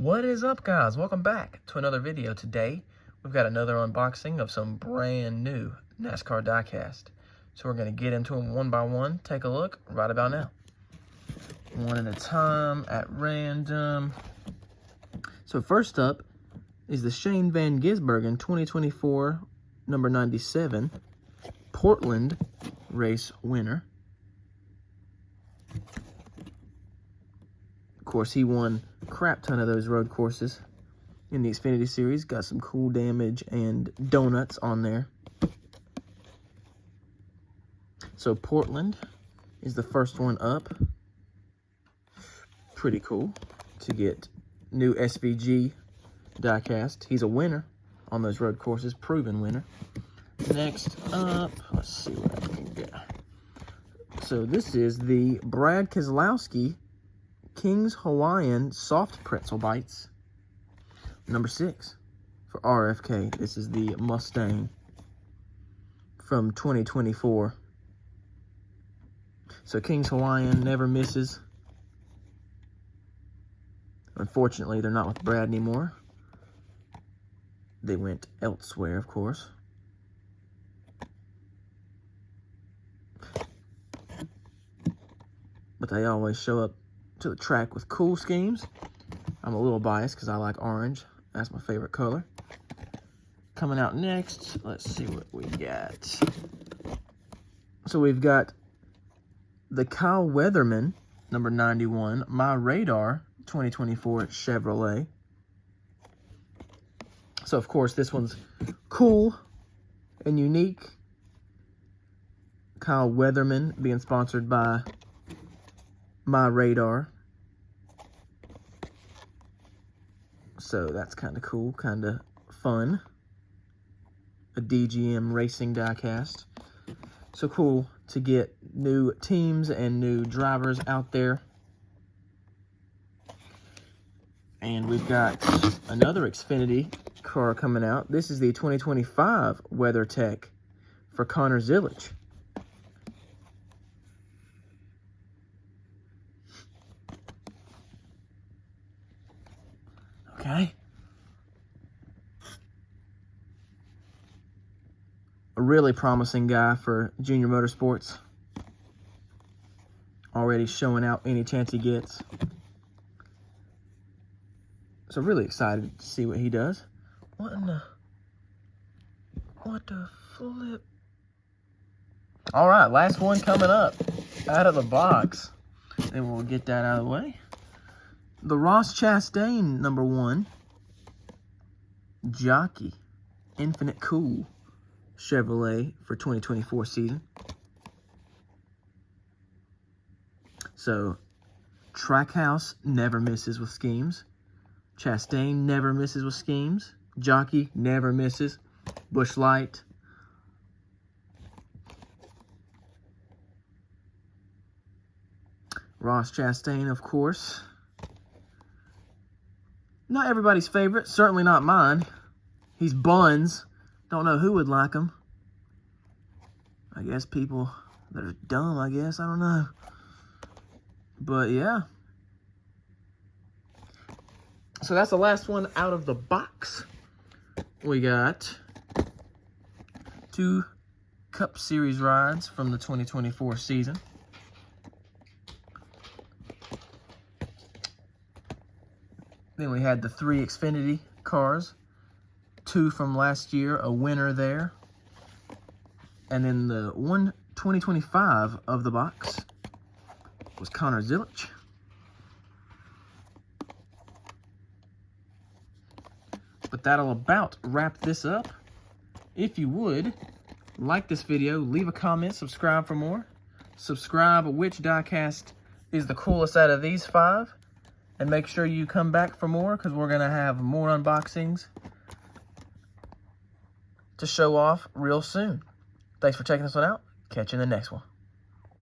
What is up, guys? Welcome back to another video. Today we've got another unboxing of some brand new NASCAR diecast. So we're going to get into them one by one, take a look right about now. One at a time, at random. So first up is the Shane Van Gisbergen 2024 number 97 Portland race winner. Of course, he won a crap ton of those road courses in the Xfinity Series. Got some cool damage and donuts on there. So Portland is the first one up. Pretty cool to get new SVG diecast. He's a winner on those road courses, proven winner. Next up, let's see what I can get. So this is the Brad Keselowski King's Hawaiian Soft Pretzel Bites, number 6 for RFK. This is the Mustang from 2024. So King's Hawaiian never misses. Unfortunately, they're not with Brad anymore. They went elsewhere, of course. But they always show up to the track with cool schemes. I'm a little biased because I like orange. That's my favorite color. Coming out next, let's see what we got. So we've got the Kyle Weatherman, number 91, My Radar 2024 Chevrolet. So of course this one's cool and unique. Kyle Weatherman being sponsored by My Radar. So that's kind of cool, kind of fun. A DGM racing diecast. So cool to get new teams and new drivers out there. And we've got another Xfinity car coming out. This is the 2025 WeatherTech for Connor Zillage. Okay. A really promising guy for Junior Motorsports. Already showing out any chance he gets. So really excited to see what he does. What the flip? All right, last one coming up out of the box. And we'll get that out of the way. The Ross Chastain, number 1, Jockey, Infinite Cool, Chevrolet for 2024 season. So, Trackhouse never misses with schemes. Chastain never misses with schemes. Jockey never misses. Busch Light. Ross Chastain, of course. Not everybody's favorite, certainly not mine. He's buns. Don't know who would like him. I guess people that are dumb, I guess. I don't know. But yeah. So that's the last one out of the box. We got 2 Cup Series rides from the 2024 season. Then we had the 3 Xfinity cars, 2 from last year, a winner there. And then the 1 2025 of the box was Connor Zillage. But that'll about wrap this up. If you would, like this video, leave a comment, subscribe for more. Subscribe which diecast is the coolest out of these 5. And make sure you come back for more, because we're going to have more unboxings to show off real soon. Thanks for checking this one out. Catch you in the next one.